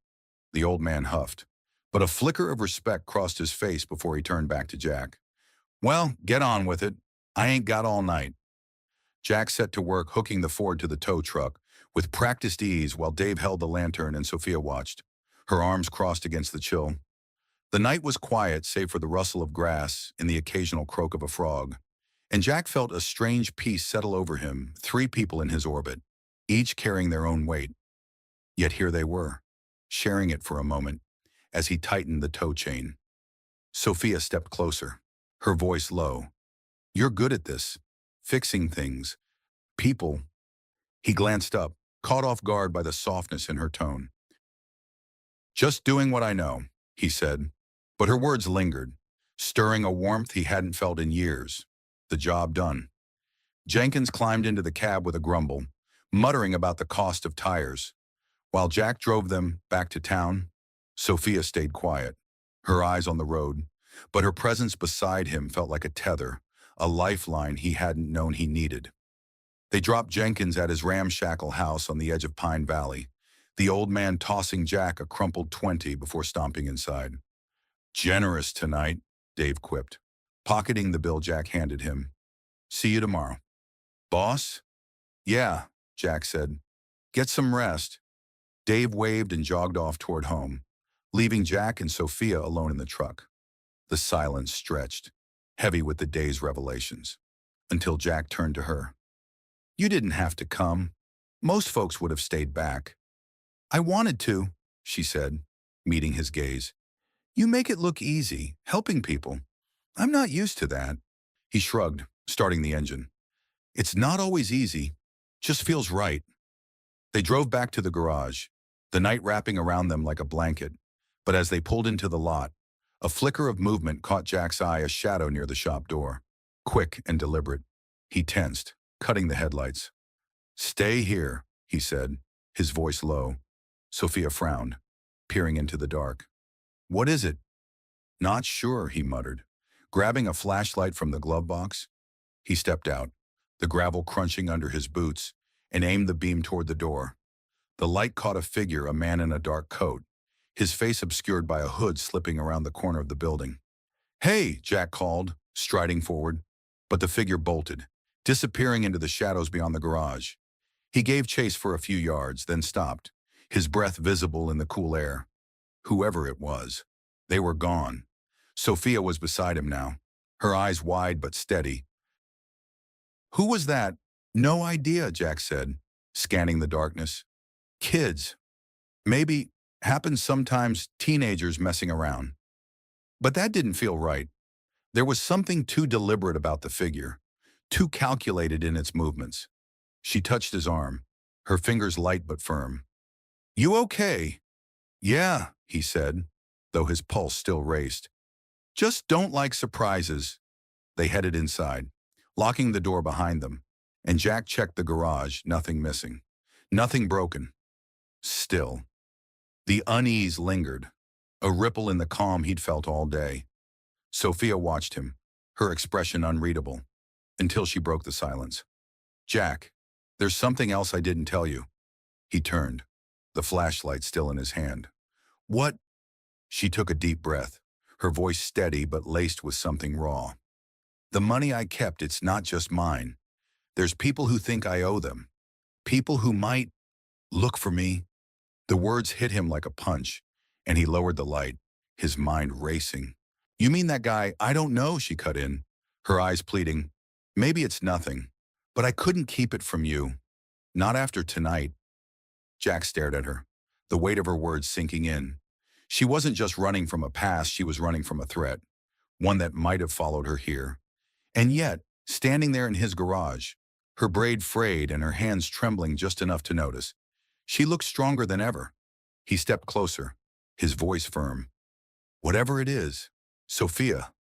The old man huffed, But a flicker of respect crossed his face before he turned back to Jack. Well, get on with it. I ain't got all night. Jack set to work hooking the Ford to the tow truck with practiced ease while Dave held the lantern and Sophia watched, her arms crossed against the chill. The night was quiet save for the rustle of grass and the occasional croak of a frog, and Jack felt a strange peace settle over him, 3 people in his orbit, each carrying their own weight. Yet here they were, sharing it for a moment, as he tightened the tow chain. Sophia stepped closer, her voice low. You're good at this, fixing things, people. He glanced up, caught off guard by the softness in her tone. Just doing what I know, he said, but her words lingered, stirring a warmth he hadn't felt in years. The job done. Jenkins climbed into the cab with a grumble, muttering about the cost of tires. While Jack drove them back to town, Sophia stayed quiet, her eyes on the road, but her presence beside him felt like a tether, a lifeline he hadn't known he needed. They dropped Jenkins at his ramshackle house on the edge of Pine Valley, the old man tossing Jack a crumpled 20 before stomping inside. Generous tonight, Dave quipped, pocketing the bill Jack handed him. See you tomorrow. Boss? Yeah, Jack said. Get some rest. Dave waved and jogged off toward home, leaving Jack and Sophia alone in the truck. The silence stretched, heavy with the day's revelations, until Jack turned to her. You didn't have to come. Most folks would have stayed back. I wanted to, she said, meeting his gaze. You make it look easy, helping people. I'm not used to that. He shrugged, starting the engine. It's not always easy, just feels right. They drove back to the garage, the night wrapping around them like a blanket, but as they pulled into the lot, a flicker of movement caught Jack's eye, a shadow near the shop door. Quick and deliberate. He tensed, cutting the headlights. Stay here, he said, his voice low. Sophia frowned, peering into the dark. What is it? Not sure, he muttered, grabbing a flashlight from the glove box. He stepped out, the gravel crunching under his boots, and aimed the beam toward the door. The light caught a figure, a man in a dark coat, his face obscured by a hood slipping around the corner of the building. Hey, Jack called, striding forward, but the figure bolted, disappearing into the shadows beyond the garage. He gave chase for a few yards, then stopped, his breath visible in the cool air. Whoever it was, they were gone. Sophia was beside him now, her eyes wide but steady. Who was that? No idea, Jack said, scanning the darkness. Kids. Maybe, happens sometimes, teenagers messing around. But that didn't feel right. There was something too deliberate about the figure, too calculated in its movements. She touched his arm, her fingers light but firm. You okay? Yeah, he said, though his pulse still raced. Just don't like surprises. They headed inside, locking the door behind them, and Jack checked the garage, nothing missing, nothing broken. Still, the unease lingered, a ripple in the calm he'd felt all day. Sophia watched him, her expression unreadable, until she broke the silence. Jack, there's something else I didn't tell you. He turned, the flashlight still in his hand. What? She took a deep breath, her voice steady but laced with something raw. The money I kept, it's not just mine. There's people who think I owe them. People who might look for me. The words hit him like a punch, and he lowered the light, his mind racing. You mean that guy? I don't know, she cut in, her eyes pleading. Maybe it's nothing, but I couldn't keep it from you. Not after tonight. Jack stared at her, the weight of her words sinking in. She wasn't just running from a past, she was running from a threat, one that might have followed her here. And yet, standing there in his garage, her braid frayed and her hands trembling just enough to notice, she looked stronger than ever. He stepped closer, his voice firm. Whatever it is, Sophia,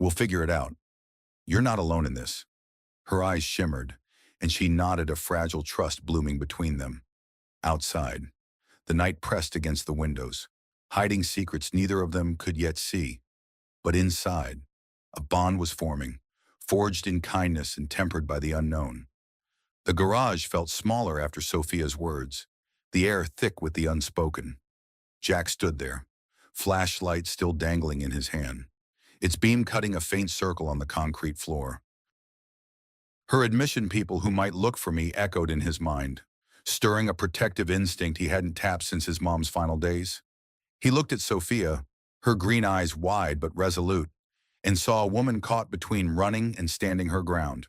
we'll figure it out. You're not alone in this. Her eyes shimmered, and she nodded, a fragile trust blooming between them. Outside, the night pressed against the windows, hiding secrets neither of them could yet see. But inside, a bond was forming, forged in kindness and tempered by the unknown. The garage felt smaller after Sophia's words, the air thick with the unspoken. Jack stood there, flashlight still dangling in his hand, its beam cutting a faint circle on the concrete floor. Her admission people who might look for me echoed in his mind, stirring a protective instinct he hadn't tapped since his mom's final days. He looked at Sophia, her green eyes wide but resolute, and saw a woman caught between running and standing her ground.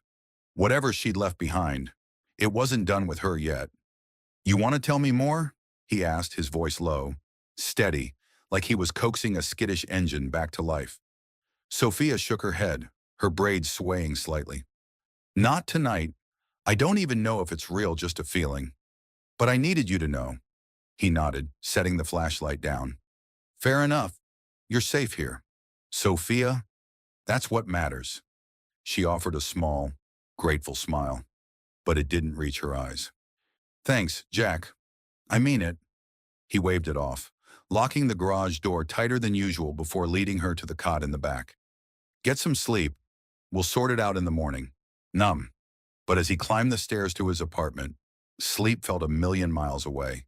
Whatever she'd left behind, it wasn't done with her yet. "You want to tell me more?" he asked, his voice low, steady, like he was coaxing a skittish engine back to life. Sophia shook her head, her braids swaying slightly. "Not tonight. I don't even know if it's real, just a feeling. But I needed you to know." He nodded, setting the flashlight down. "Fair enough. You're safe here. Sophia, that's what matters." She offered a small, grateful smile, but it didn't reach her eyes. "Thanks, Jack. I mean it." He waved it off, locking the garage door tighter than usual before leading her to the cot in the back. "Get some sleep. We'll sort it out in the morning." Numb. But as he climbed the stairs to his apartment, sleep felt a million miles away.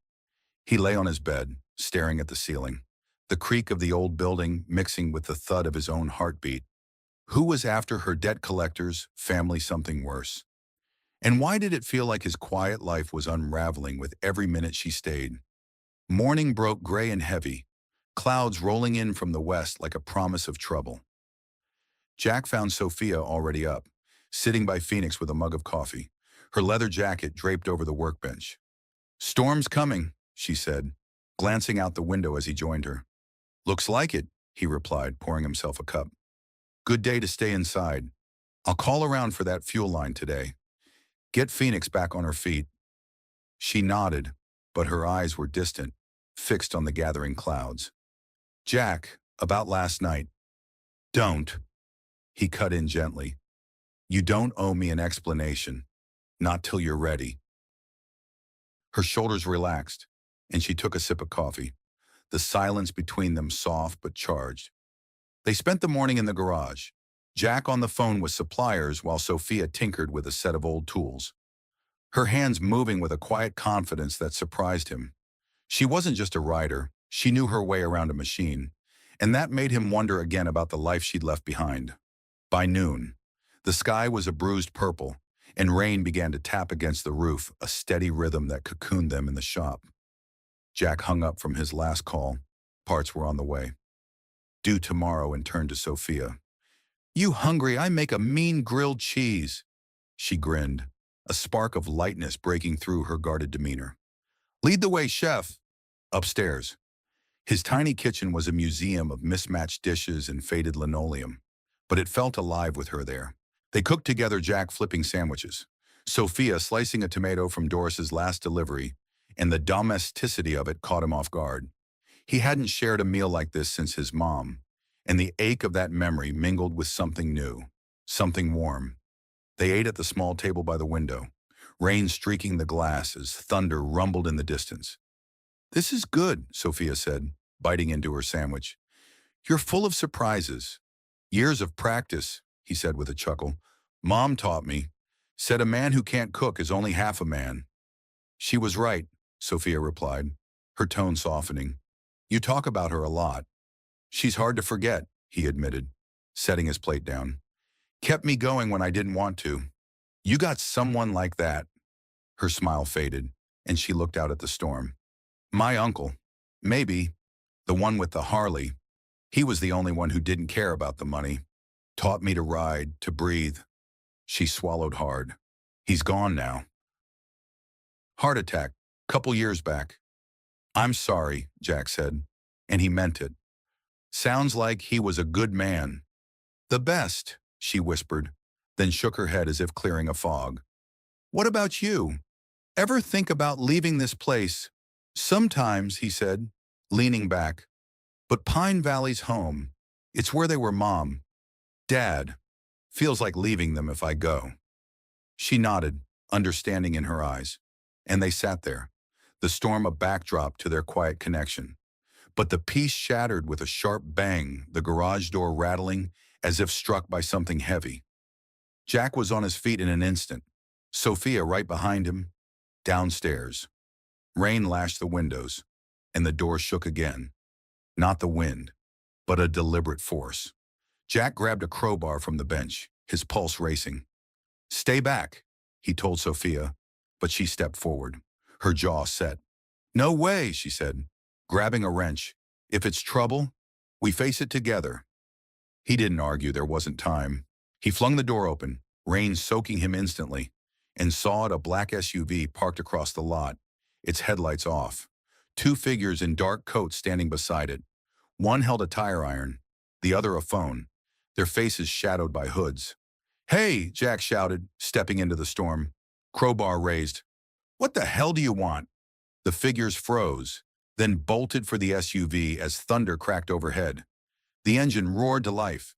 He lay on his bed, staring at the ceiling, the creak of the old building mixing with the thud of his own heartbeat. Who was after her? Debt collectors, family, something worse? And why did it feel like his quiet life was unraveling with every minute she stayed? Morning broke gray and heavy, clouds rolling in from the west like a promise of trouble. Jack found Sophia already up, sitting by Phoenix with a mug of coffee, her leather jacket draped over the workbench. "Storm's coming," she said, glancing out the window as he joined her. "Looks like it," he replied, pouring himself a cup. "Good day to stay inside. I'll call around for that fuel line today. Get Phoenix back on her feet." She nodded, but her eyes were distant, fixed on the gathering clouds. "Jack, about last night." "Don't." He cut in gently. "You don't owe me an explanation. Not till you're ready." Her shoulders relaxed, and she took a sip of coffee, the silence between them soft but charged. They spent the morning in the garage, Jack on the phone with suppliers while Sophia tinkered with a set of old tools, her hands moving with a quiet confidence that surprised him. She wasn't just a rider, she knew her way around a machine, and that made him wonder again about the life she'd left behind. By noon, the sky was a bruised purple, and rain began to tap against the roof, a steady rhythm that cocooned them in the shop. Jack hung up from his last call. Parts were on the way. Due tomorrow, and turned to Sophia. "You hungry? I make a mean grilled cheese." She grinned, a spark of lightness breaking through her guarded demeanor. "Lead the way, chef." Upstairs. His tiny kitchen was a museum of mismatched dishes and faded linoleum, but it felt alive with her there. They cooked together, Jack flipping sandwiches, Sophia slicing a tomato from Doris's last delivery, and the domesticity of it caught him off guard. He hadn't shared a meal like this since his mom, and the ache of that memory mingled with something new, something warm. They ate at the small table by the window, rain streaking the glass as thunder rumbled in the distance. "This is good," Sophia said, biting into her sandwich. "You're full of surprises." "Years of practice," he said with a chuckle. "Mom taught me. Said a man who can't cook is only half a man." "She was right," Sophia replied, her tone softening. "You talk about her a lot." "She's hard to forget," he admitted, setting his plate down. "Kept me going when I didn't want to." "You got someone like that." Her smile faded, and she looked out at the storm. "My uncle. Maybe. The one with the Harley. He was the only one who didn't care about the money. Taught me to ride, to breathe." She swallowed hard. "He's gone now. Heart attack, couple years back." "I'm sorry," Jack said, and he meant it. "Sounds like he was a good man." "The best," she whispered, then shook her head as if clearing a fog. "What about you? Ever think about leaving this place?" "Sometimes," he said, leaning back. "But Pine Valley's home. It's where they were mom, dad. Feels like leaving them if I go." She nodded, understanding in her eyes, and they sat there, the storm a backdrop to their quiet connection. But the peace shattered with a sharp bang, the garage door rattling as if struck by something heavy. Jack was on his feet in an instant, Sophia right behind him, downstairs. Rain lashed the windows, and the door shook again. Not the wind, but a deliberate force. Jack grabbed a crowbar from the bench, his pulse racing. "Stay back," he told Sophia, but she stepped forward, her jaw set. "No way," she said, grabbing a wrench. "If it's trouble, we face it together." He didn't argue, there wasn't time. He flung the door open, rain soaking him instantly, and saw a black SUV parked across the lot, its headlights off. Two figures in dark coats standing beside it. One held a tire iron, the other a phone, their faces shadowed by hoods. "Hey," Jack shouted, stepping into the storm. Crowbar raised. "What the hell do you want?" The figures froze, then bolted for the SUV as thunder cracked overhead. The engine roared to life,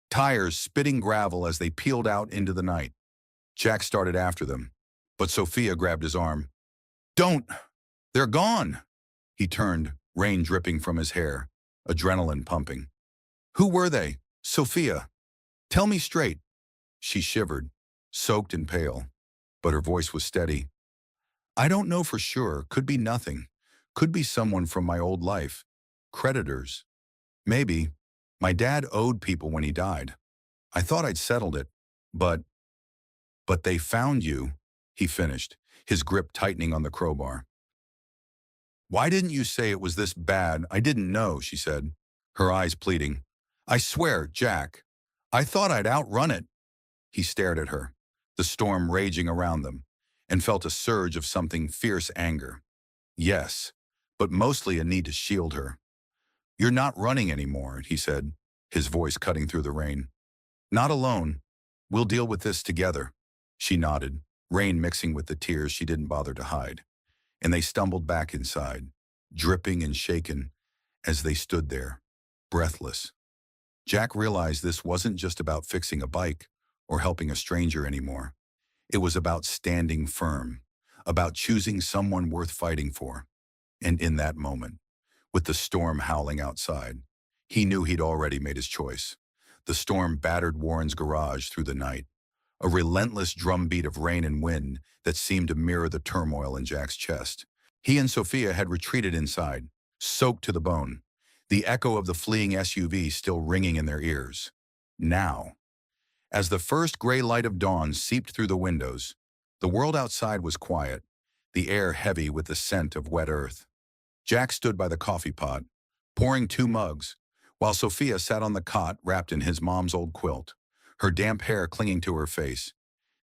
tires spitting gravel as they peeled out into the night. Jack started after them, but Sophia grabbed his arm. "Don't! They're gone!" He turned, rain dripping from his hair, adrenaline pumping. "Who were they? Sophia, tell me straight." She shivered, soaked and pale, but her voice was steady. "I don't know for sure. Could be nothing. Could be someone from my old life. Creditors. Maybe. My dad owed people when he died. I thought I'd settled it, but they found you," he finished, his grip tightening on the crowbar. "Why didn't you say it was this bad? I didn't know," she said, her eyes pleading. "I swear, Jack, I thought I'd outrun it." He stared at her, the storm raging around them, and felt a surge of something fierce anger. Yes, but mostly a need to shield her. "You're not running anymore," he said, his voice cutting through the rain. "Not alone. We'll deal with this together." She nodded, rain mixing with the tears she didn't bother to hide, and they stumbled back inside, dripping and shaken as they stood there, breathless. Jack realized this wasn't just about fixing a bike or helping a stranger anymore. It was about standing firm, about choosing someone worth fighting for. And in that moment, with the storm howling outside, he knew he'd already made his choice. The storm battered Warren's garage through the night, a relentless drumbeat of rain and wind that seemed to mirror the turmoil in Jack's chest. He and Sophia had retreated inside, soaked to the bone, the echo of the fleeing SUV still ringing in their ears. Now, as the first gray light of dawn seeped through the windows, the world outside was quiet, the air heavy with the scent of wet earth. Jack stood by the coffee pot, pouring 2 mugs, while Sophia sat on the cot wrapped in his mom's old quilt, her damp hair clinging to her face.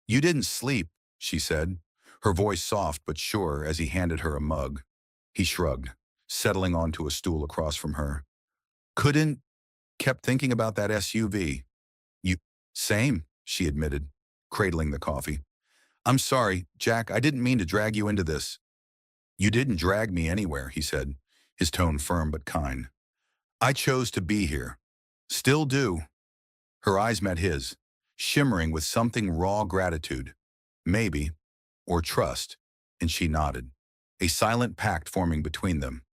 "You didn't sleep," she said, her voice soft but sure as he handed her a mug. He shrugged, settling onto a stool across from her. "Couldn't, kept thinking about that SUV. You, same," she admitted, cradling the coffee. "I'm sorry, Jack, I didn't mean to drag you into this." "You didn't drag me anywhere," he said, his tone firm but kind. "I chose to be here. Still do." Her eyes met his, shimmering with something raw gratitude. Maybe, or trust, and she nodded, a silent pact forming between them.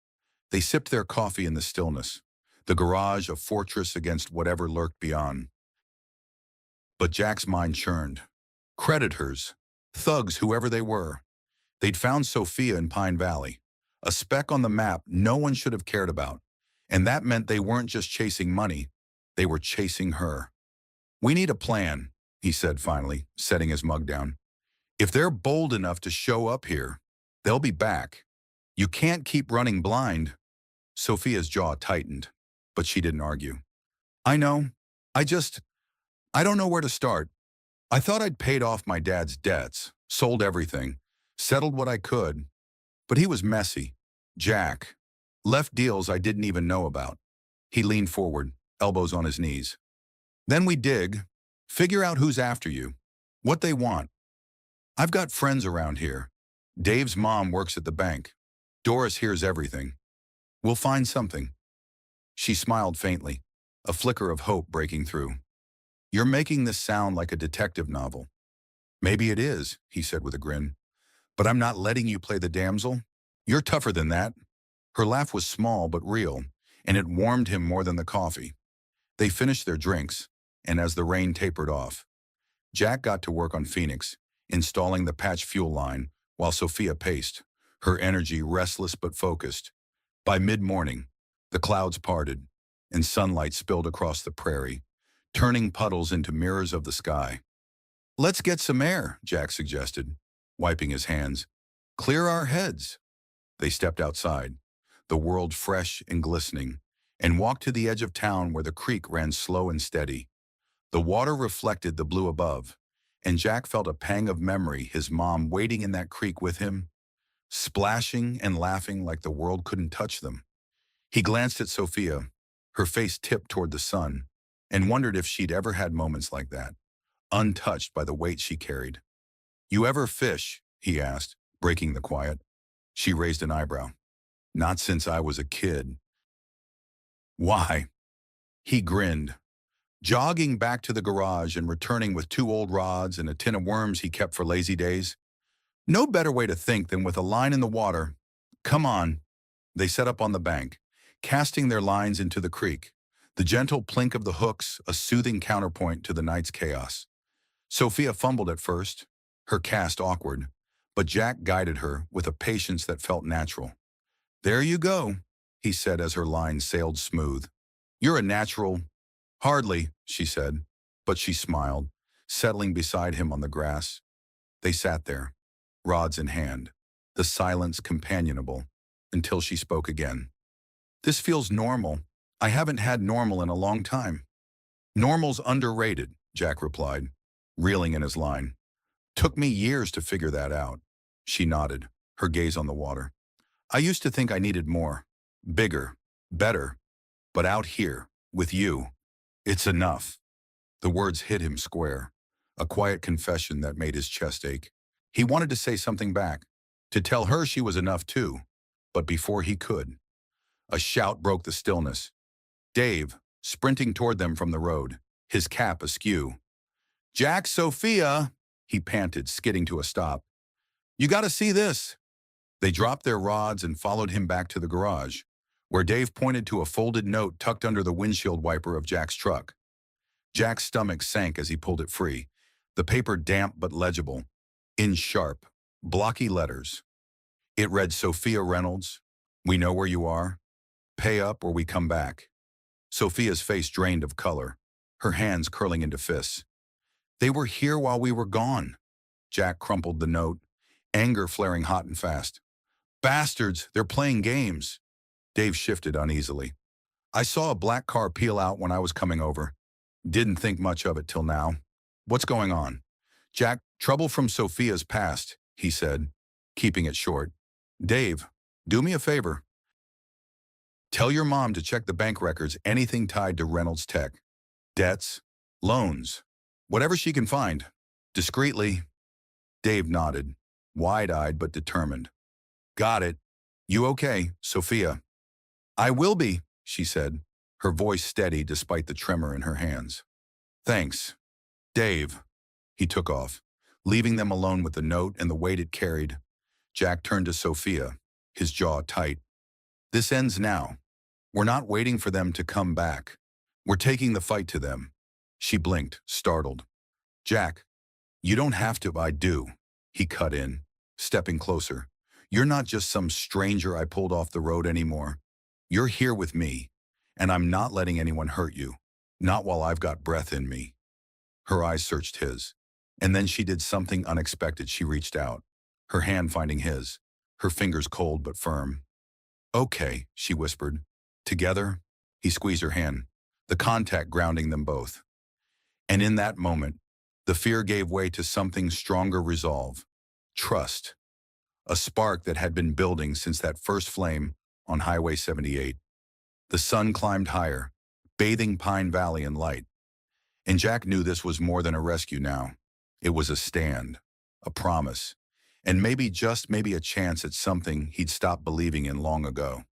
They sipped their coffee in the stillness, the garage a fortress against whatever lurked beyond. But Jack's mind churned. Creditors, thugs, whoever they were. They'd found Sophia in Pine Valley, a speck on the map no one should have cared about. And that meant they weren't just chasing money, they were chasing her. "We need a plan," he said finally, setting his mug down. "If they're bold enough to show up here, they'll be back. You can't keep running blind." Sophia's jaw tightened, but she didn't argue. "I know. I don't know where to start. I thought I'd paid off my dad's debts, sold everything, settled what I could. But he was messy. Jack. Left deals I didn't even know about." He leaned forward, elbows on his knees. "Then we dig, figure out who's after you, what they want. I've got friends around here. Dave's mom works at the bank. Doris hears everything. We'll find something." She smiled faintly, a flicker of hope breaking through. "You're making this sound like a detective novel." "Maybe it is," he said with a grin. "But I'm not letting you play the damsel. You're tougher than that." Her laugh was small but real, and it warmed him more than the coffee. They finished their drinks, and as the rain tapered off, Jack got to work on Phoenix, installing the patch fuel line, while Sophia paced, her energy restless but focused. By mid-morning, The clouds parted, and sunlight spilled across the prairie, turning puddles into mirrors of the sky. "Let's get some air," Jack suggested, wiping his hands. "Clear our heads." They stepped outside, the world fresh and glistening, and walked to the edge of town where the creek ran slow and steady. The water reflected the blue above, and Jack felt a pang of memory, his mom wading in that creek with him, splashing and laughing like the world couldn't touch them. He glanced at Sophia, her face tipped toward the sun, and wondered if she'd ever had moments like that, untouched by the weight she carried. "You ever fish?" he asked, breaking the quiet. She raised an eyebrow. "Not since I was a kid." "Why?" He grinned, jogging back to the garage and returning with 2 old rods and a tin of worms he kept for lazy days. "No better way to think than with a line in the water. Come on." They set up on the bank, casting their lines into the creek, the gentle plink of the hooks a soothing counterpoint to the night's chaos. Sophia fumbled at first, her cast awkward, but Jack guided her with a patience that felt natural. "There you go," he said as her line sailed smooth. "You're a natural." "Hardly," she said, but she smiled, settling beside him on the grass. They sat there, rods in hand, the silence companionable, until she spoke again. "This feels normal. I haven't had normal in a long time." "Normal's underrated," Jack replied, reeling in his line. "Took me years to figure that out." She nodded, her gaze on the water. "I used to think I needed more, bigger, better, but out here, with you, it's enough." The words hit him square, a quiet confession that made his chest ache. He wanted to say something back, to tell her she was enough too, but before he could, a shout broke the stillness. Dave, sprinting toward them from the road, his cap askew. "Jack, Sophia," he panted, skidding to a stop. "You gotta see this." They dropped their rods and followed him back to the garage, where Dave pointed to a folded note tucked under the windshield wiper of Jack's truck. Jack's stomach sank as he pulled it free, the paper damp but legible, in sharp, blocky letters. It read, "Sophia Reynolds, we know where you are. Pay up or we come back." Sophia's face drained of color, her hands curling into fists. "They were here while we were gone." Jack crumpled the note, anger flaring hot and fast. "Bastards, they're playing games." Dave shifted uneasily. "I saw a black car peel out when I was coming over. Didn't think much of it till now. What's going on?" "Jack, trouble from Sophia's past," he said, keeping it short. "Dave, do me a favor. Tell your mom to check the bank records, anything tied to Reynolds Tech. Debts, loans, whatever she can find. Discreetly." Dave nodded, wide-eyed but determined. "Got it. You okay, Sophia?" "I will be," she said, her voice steady despite the tremor in her hands. "Thanks. Dave." He took off, leaving them alone with the note and the weight it carried. Jack turned to Sophia, his jaw tight. "This ends now. We're not waiting for them to come back. We're taking the fight to them." She blinked, startled. "Jack, you don't have to." "I do," he cut in, stepping closer. "You're not just some stranger I pulled off the road anymore. You're here with me, and I'm not letting anyone hurt you. Not while I've got breath in me." Her eyes searched his, and then she did something unexpected. She reached out, her hand finding his, her fingers cold but firm. "Okay," she whispered. "Together?" He squeezed her hand, the contact grounding them both. And in that moment, the fear gave way to something stronger: resolve, trust, a spark that had been building since that first flame on Highway 78. The sun climbed higher, bathing Pine Valley in light. And Jack knew this was more than a rescue now. It was a stand, a promise, and maybe, just maybe, a chance at something he'd stopped believing in long ago.